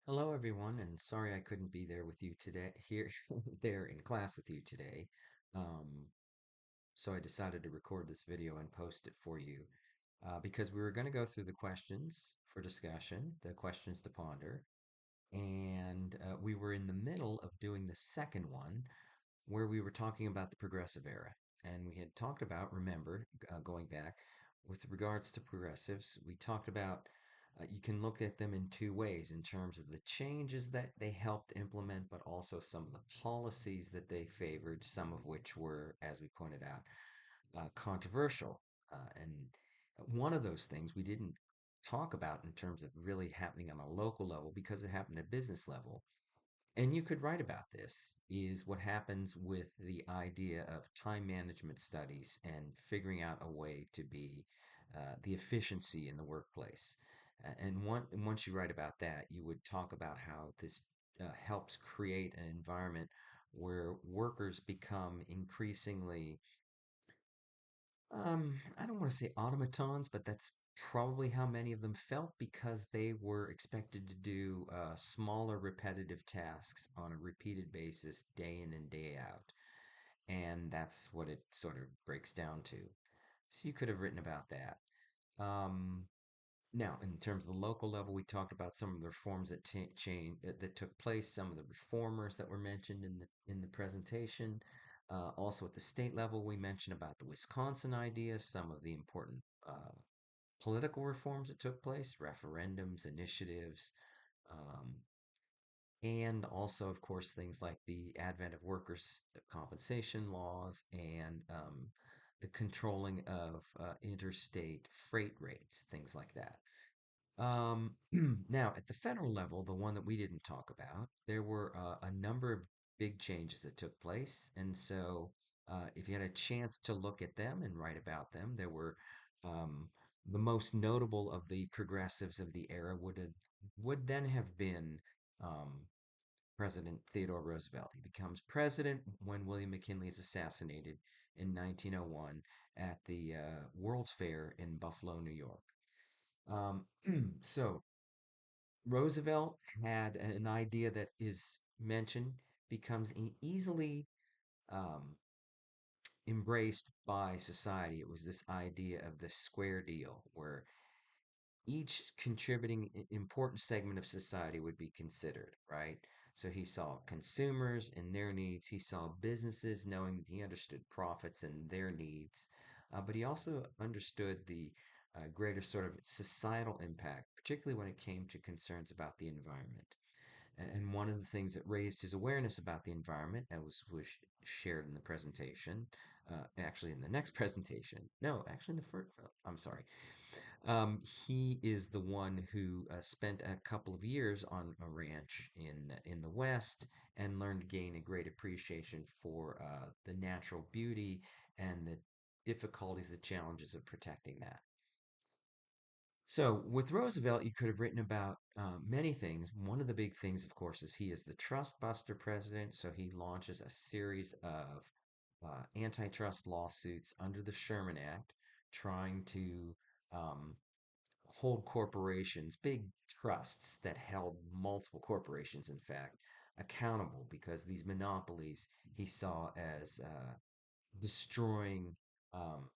Hello, everyone, and sorry I couldn't be there with you today, here, there in class with you today. Um, so I decided to record this video and post it for you because we were going to go through the questions for discussion, the questions to ponder, and we were in the middle of doing the second one where we were talking about the progressive era. And we had talked about, remember, going back, with regards to progressives, we talked about you can look at them in two ways in terms of the changes that they helped implement, but also some of the policies that they favored, some of which were, as we pointed out, controversial. And one of those things we didn't talk about in terms of really happening on a local level because it happened at business level, and you could write about this, is what happens with the idea of time management studies and figuring out a way to be the efficiency in the workplace. And once you write about that, you would talk about how this helps create an environment where workers become increasingly I don't want to say automatons, but that's probably how many of them felt because they were expected to do smaller repetitive tasks on a repeated basis, day in and day out. And that's what it sort of breaks down to. So you could have written about that. Um, Now, in terms of the local level, we talked about some of the reforms that that took place, some of the reformers that were mentioned in the presentation. Also, at the state level, we mentioned about the Wisconsin idea, some of the important political reforms that took place, referendums, initiatives, um, and also, of course, things like the advent of workers' compensation laws and the controlling of interstate freight rates, things like that. Um, Now, at the federal level, the one that we didn't talk about, there were a number of big changes that took place. And so, if you had a chance to look at them and write about them, there were um, the most notable of the progressives of the era would then have been um, President Theodore Roosevelt. He becomes president when William McKinley is assassinated in 1901 at the World's Fair in Buffalo, New York. Um, so Roosevelt had an idea that is mentioned, becomes easily um, embraced by society. It was this idea of the square deal, where each contributing important segment of society would be considered, right? So he saw consumers and their needs. He saw businesses knowing he understood profits and their needs. But he also understood the greater sort of societal impact, particularly when it came to concerns about the environment. And one of the things that raised his awareness about the environment, as was shared in the presentation, actually in the next presentation, no, actually in the first, I'm sorry, he is the one who spent a couple of years on a ranch in the West and learned to gain a great appreciation for the natural beauty and the difficulties, the challenges of protecting that. So, with Roosevelt, you could have written about many things. One of the big things, of course, is he is the trust buster president. So, he launches a series of antitrust lawsuits under the Sherman Act, trying to um, hold corporations, big trusts that held multiple corporations, in fact, accountable because these monopolies he saw as destroying um,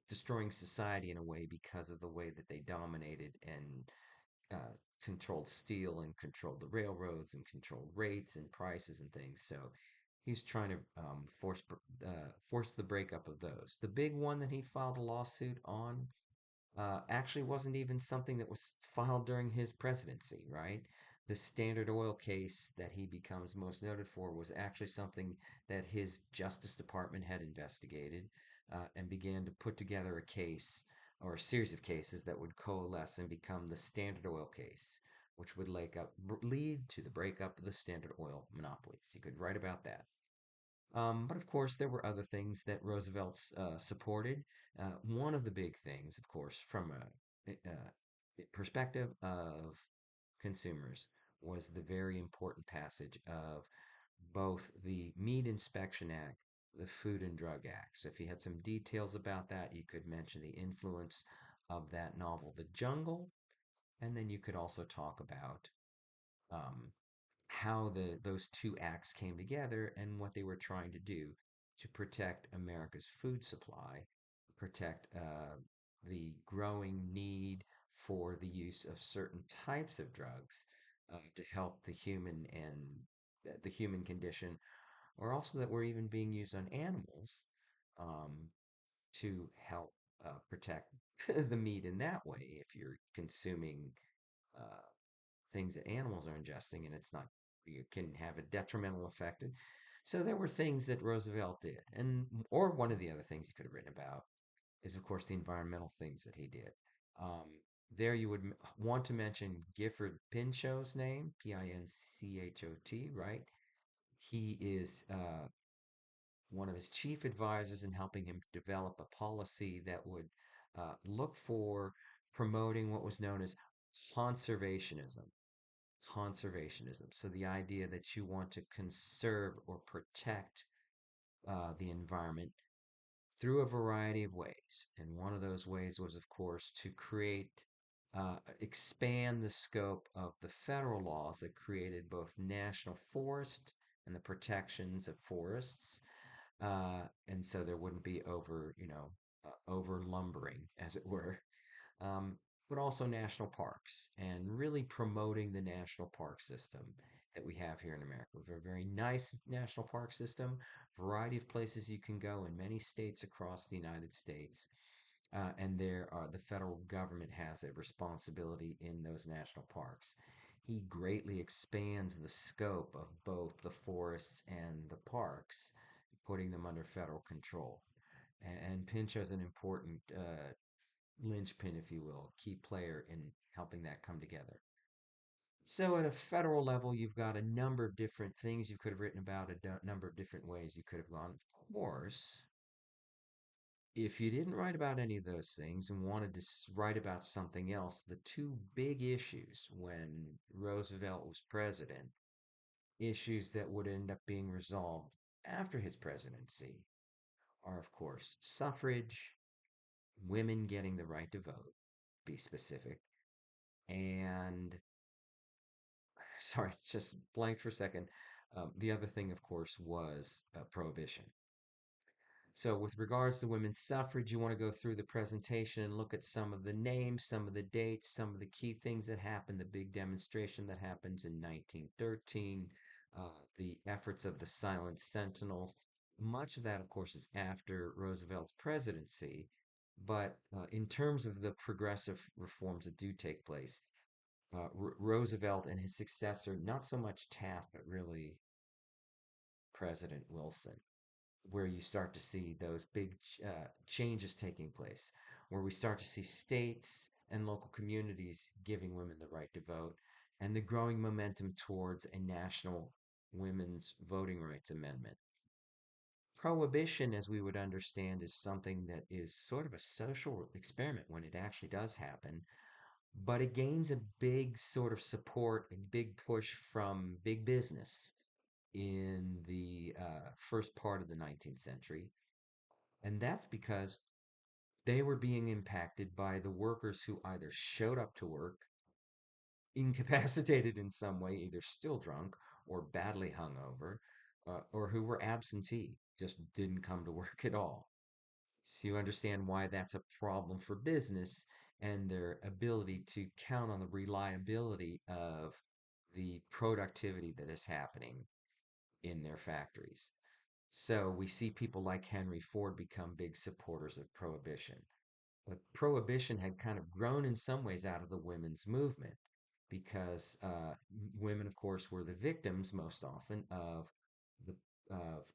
destroying society in a way because of the way that they dominated and controlled steel and controlled the railroads and controlled rates and prices and things. So he's trying to force the breakup of those. The big one that he filed a lawsuit on actually wasn't even something that was filed during his presidency, right? The Standard Oil case that he becomes most noted for was actually something that his Justice Department had investigated and began to put together a case or a series of cases that would coalesce and become the Standard Oil case, which would lead to the breakup of the Standard Oil monopolies. You could write about that. But of course, there were other things that Roosevelt supported. One of the big things, of course, from a perspective of consumers, was the very important passage of both the Meat Inspection Act, the Food and Drug Act. So if you had some details about that, you could mention the influence of that novel, The Jungle, And then you could also talk about um, how those two acts came together and what they were trying to do to protect America's food supply, protect the growing need for the use of certain types of drugs to help the human condition, or also that were even being used on animals um, to help protect the meat in that way. If you're consuming uh, things that animals are ingesting and it's not, you can have a detrimental effect. So there were things that Roosevelt did. And, or one of the other things you could have written about is, of course, the environmental things that he did. Um, there you would want to mention Gifford Pinchot's name, Pinchot, right? He is one of his chief advisors in helping him develop a policy that would look for promoting what was known as conservationism. Conservationism. So the idea that you want to conserve or protect the environment through a variety of ways. And one of those ways was, of course, to expand the scope of the federal laws that created both national forest and the protections of forests. And so there wouldn't be over lumbering, as it were, um, but also national parks and really promoting the national park system that we have here in America. We have a very nice national park system, variety of places you can go in many states across the United States. And the federal government has a responsibility in those national parks. He greatly expands the scope of both the forests and the parks, putting them under federal control. And Pinchot's an important linchpin, if you will, key player in helping that come together. So, at a federal level, you've got a number of different things you could have written about, number of different ways you could have gone. Of course, if you didn't write about any of those things and wanted to write about something else, the two big issues when Roosevelt was president, issues that would end up being resolved after his presidency, are, of course, suffrage, women getting the right to vote, be specific, and sorry, just blank for a second. The other thing, of course, was prohibition. So, with regards to women's suffrage, you want to go through the presentation and look at some of the names, some of the dates, some of the key things that happened, the big demonstration that happens in 1913, the efforts of the Silent Sentinels. Much of that, of course, is after Roosevelt's presidency. But in terms of the progressive reforms that do take place, Roosevelt and his successor, not so much Taft, but really President Wilson, where you start to see those big changes taking place, where we start to see states and local communities giving women the right to vote, and the growing momentum towards a national women's voting rights amendment. Prohibition, as we would understand, is something that is sort of a social experiment when it actually does happen, but it gains a big sort of support, a big push from big business in the first part of the 19th century. And that's because they were being impacted by the workers who either showed up to work incapacitated in some way, either still drunk or badly hungover, or who were absentee, just didn't come to work at all. So you understand why that's a problem for business and their ability to count on the reliability of the productivity that is happening in their factories. So we see people like Henry Ford become big supporters of prohibition. But prohibition had kind of grown in some ways out of the women's movement because women, of course, were the victims most often the of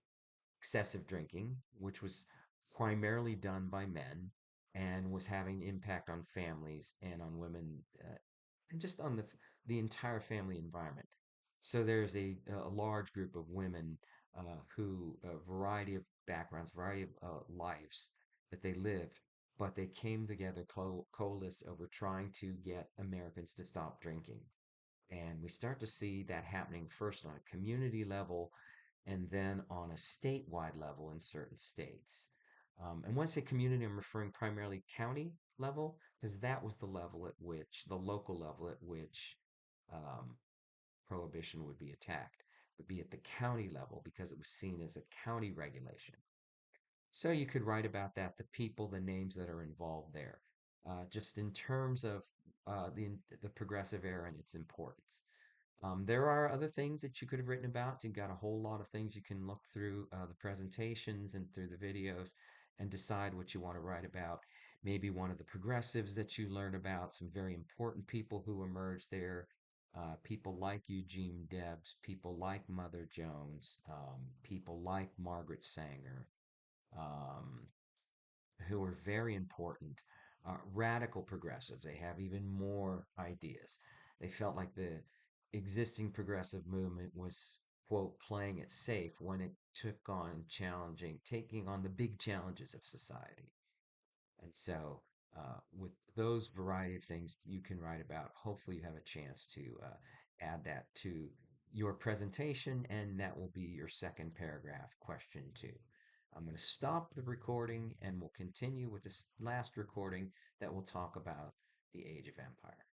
excessive drinking, which was primarily done by men and was having an impact on families and on women and just on the entire family environment. So there's a large group of women who, a variety of backgrounds, variety of lives that they lived, but they came together, coalesce over trying to get Americans to stop drinking. And we start to see that happening first on a community level and then on a statewide level in certain states. And when I say community, I'm referring primarily county level, because that was the level at which, the local level at which um, prohibition would be attacked, would be at the county level because it was seen as a county regulation. So you could write about that, the people, the names that are involved there, just in terms of the progressive era and its importance. There are other things that you could have written about. You've got a whole lot of things you can look through the presentations and through the videos and decide what you want to write about. Maybe one of the progressives that you learn about, some very important people who emerged there, people like Eugene Debs, people like Mother Jones, people like Margaret Sanger, um, who are very important, radical progressives. They have even more ideas. They felt like the existing progressive movement was, quote, playing it safe when it took on taking on the big challenges of society. And so, with those variety of things you can write about, hopefully you have a chance to add that to your presentation, and that will be your second paragraph, question two. I'm going to stop the recording and we'll continue with this last recording that will talk about the Age of Empire.